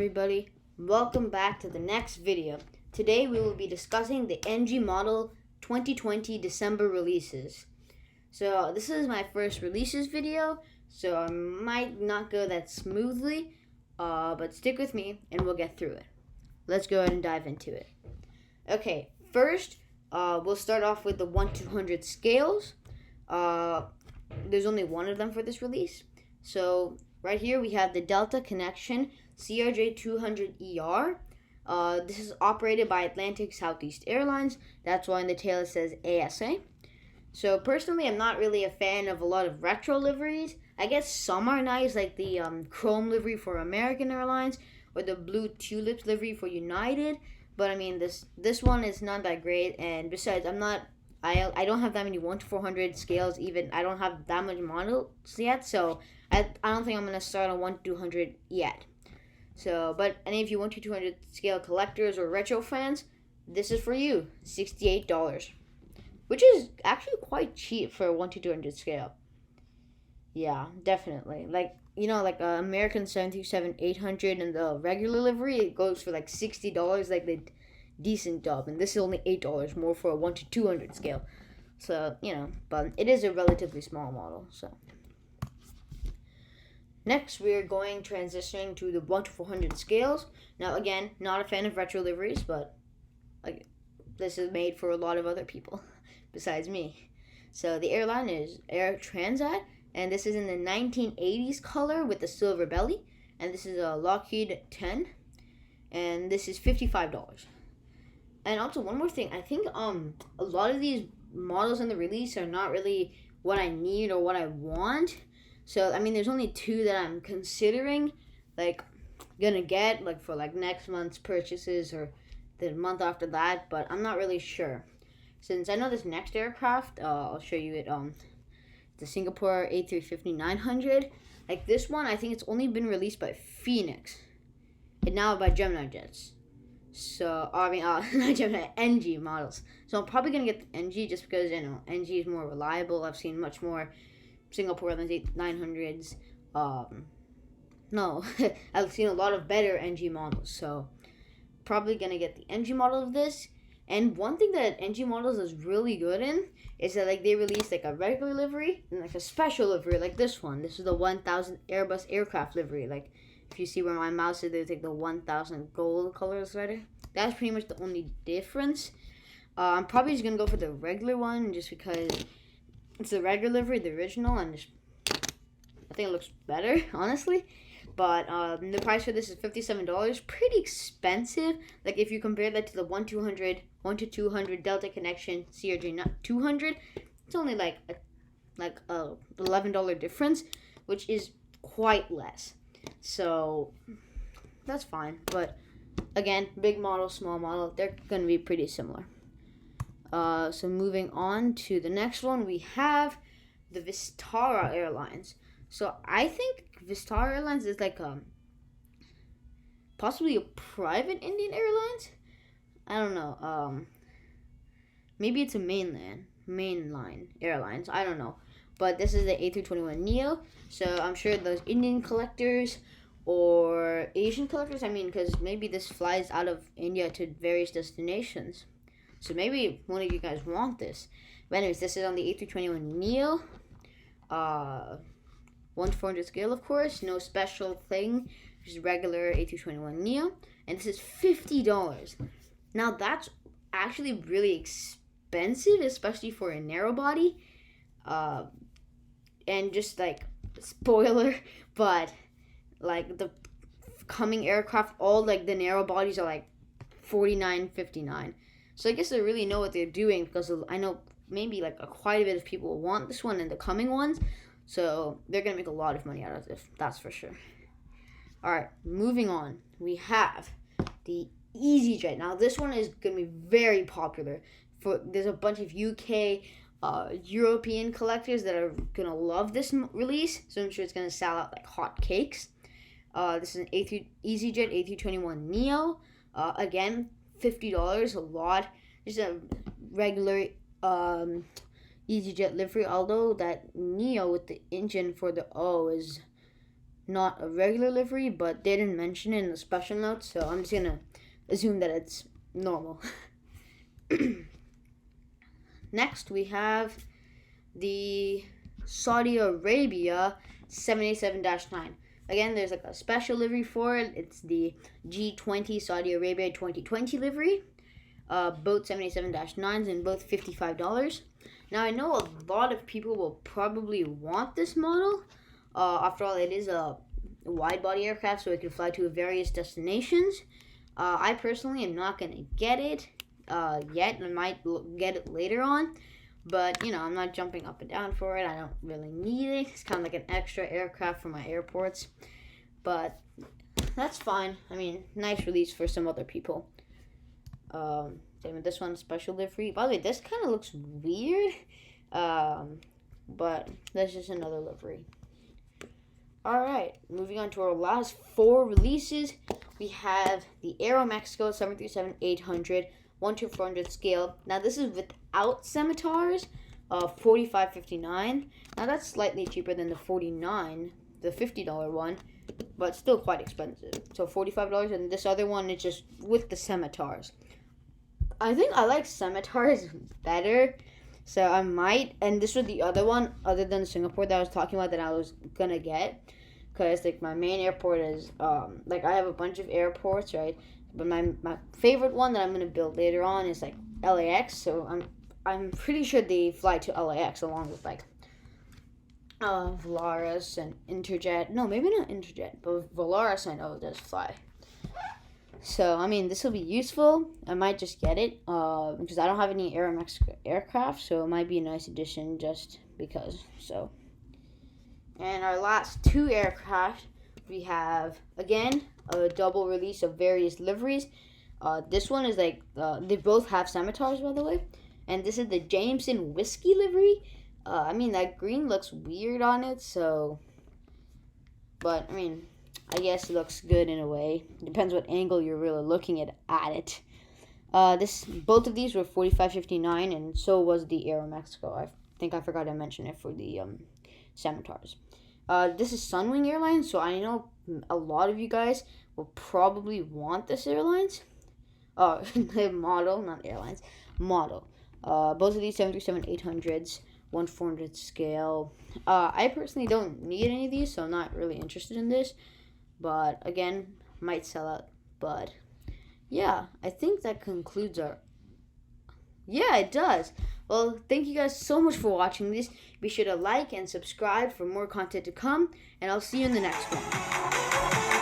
everybody, welcome back to the next video. Today we will be discussing the NG model 2020 December releases. So this is my first releases video, so I might not go that smoothly, but stick with me and we'll get through it. Let's go ahead and dive into it. Okay, first we'll start off with the 1-200 scales. There's only one of them for this release. So right here we have the Delta Connection CRJ200ER. This is operated by Atlantic Southeast Airlines. That's why in the tail it says ASA. So personally, I'm not really a fan of a lot of retro liveries. I guess some are nice, like the chrome livery for American Airlines or the blue tulips livery for United. But I mean, this one is not that great. And besides, I don't have that many 1-400 scales. Even I don't have that much models yet. So I don't think I'm gonna start on 1-200 yet. So, but any of you 1-200 scale collectors or retro fans, this is for you. $68, which is actually quite cheap for a 1-200 scale. Yeah, definitely. Like American 737-800 and the regular livery, it goes for like $60, like the decent dub, and this is only $8 more for a 1-200 scale. So but it is a relatively small model. So. Next, we are transitioning to the 1-400 scales. Now, again, not a fan of retro liveries, but this is made for a lot of other people besides me. So the airline is Air Transat, and this is in the 1980s color with the silver belly. And this is a Lockheed 10, and this is $55. And also, one more thing, I think a lot of these models in the release are not really what I need or what I want. So, I mean, there's only two that I'm considering, gonna get, for, next month's purchases or the month after that, but I'm not really sure. Since I know this next aircraft, I'll show you it, the Singapore A350-900. This one, I think it's only been released by Phoenix, and now by Gemini Jets. So, not Gemini, NG models. So, I'm probably gonna get the NG just because, NG is more reliable. I've seen much more Singapore Airlines 900s. I've seen a lot of better NG models, so probably gonna get the NG model of this. And one thing that NG models is really good in is that they release a regular livery and a special livery like this one. This is the 1000 Airbus aircraft livery. If you see where my mouse is, there's the 1000 gold colors right there. That's pretty much the only difference. I'm probably just gonna go for the regular one just because it's the regular livery, the original, and I think it looks better, honestly. But the price for this is $57. Pretty expensive. If you compare that to the 1-200 Delta Connection CRJ200, it's only a $11 difference, which is quite less. So that's fine. But again, big model, small model, they're gonna be pretty similar. So moving on to the next one, we have the Vistara Airlines. So I think Vistara Airlines is possibly a private Indian Airlines. I don't know. Maybe it's a mainline airlines. I don't know. But this is the A321neo. So I'm sure those Indian collectors or Asian collectors. Because maybe this flies out of India to various destinations. So maybe one of you guys want this. But anyways, this is on the A321neo. 1-400 scale, of course. No special thing. Just regular A321neo. And this is $50. Now, that's actually really expensive, especially for a narrow body. And just, spoiler, but, the coming aircraft, all, the narrow bodies are, $49, $59. So I guess they really know what they're doing because I know maybe quite a bit of people want this one and the coming ones. So they're going to make a lot of money out of this. That's for sure. All right, moving on. We have the EasyJet. Now this one is going to be very popular. There's a bunch of UK, European collectors that are going to love this release. So I'm sure it's going to sell out like hotcakes. This is an EasyJet A321neo. Again, $50, a lot. Just a regular EasyJet livery, although that Neo with the engine for the O is not a regular livery, but they didn't mention it in the special notes, so I'm just gonna assume that it's normal. Next, we have the Saudi Arabia 787-9. Again, there's like a special livery for it. It's the G20 Saudi Arabia 2020 livery. Both 787-9s and both $55. Now, I know a lot of people will probably want this model. After all, it is a wide-body aircraft, so it can fly to various destinations. I personally am not going to get it yet. I might get it later on. But, I'm not jumping up and down for it. I don't really need it. It's kind of like an extra aircraft for my airports. But that's fine. I mean, nice release for some other people. Same with this one, special livery. By the way, this kind of looks weird. But that's just another livery. Alright, moving on to our last 4 releases. We have the Aeromexico 737-800. 1/400 scale. Now this is without scimitars, $45.59. Now that's slightly cheaper than the the $50 one, but still quite expensive. So $45, and this other one is just with the scimitars. I think I like scimitars better, so I might. And this was the other one, other than Singapore, that I was talking about that I was gonna get, because like my main airport is like I have a bunch of airports, right? But my favorite one that I'm gonna build later on is like LAX. So I'm pretty sure they fly to LAX along with like Volaris and Interjet. No, maybe not Interjet, but Volaris I know does fly. So I mean, this will be useful. I might just get it because I don't have any Aeromexico aircraft, so it might be a nice addition just because. So, and our last 2 aircraft, we have again a double release of various liveries. This one is like, they both have scimitars, by the way. And this is the Jameson Whiskey livery. I mean, that green looks weird on it, so. But, I mean, I guess it looks good in a way. Depends what angle you're really looking at it. Both of these were $45.59, and so was the Aeromexico. I think I forgot to mention it for the scimitars. This is Sunwing Airlines, so I know a lot of you guys will probably want this Airlines. The model, not Airlines, model. Both of these 737-800s, 1/400 scale. I personally don't need any of these, so I'm not really interested in this. But, again, might sell out. But, yeah, I think that concludes our... Yeah, it does. Well, thank you guys so much for watching this. Be sure to like and subscribe for more content to come, and I'll see you in the next one.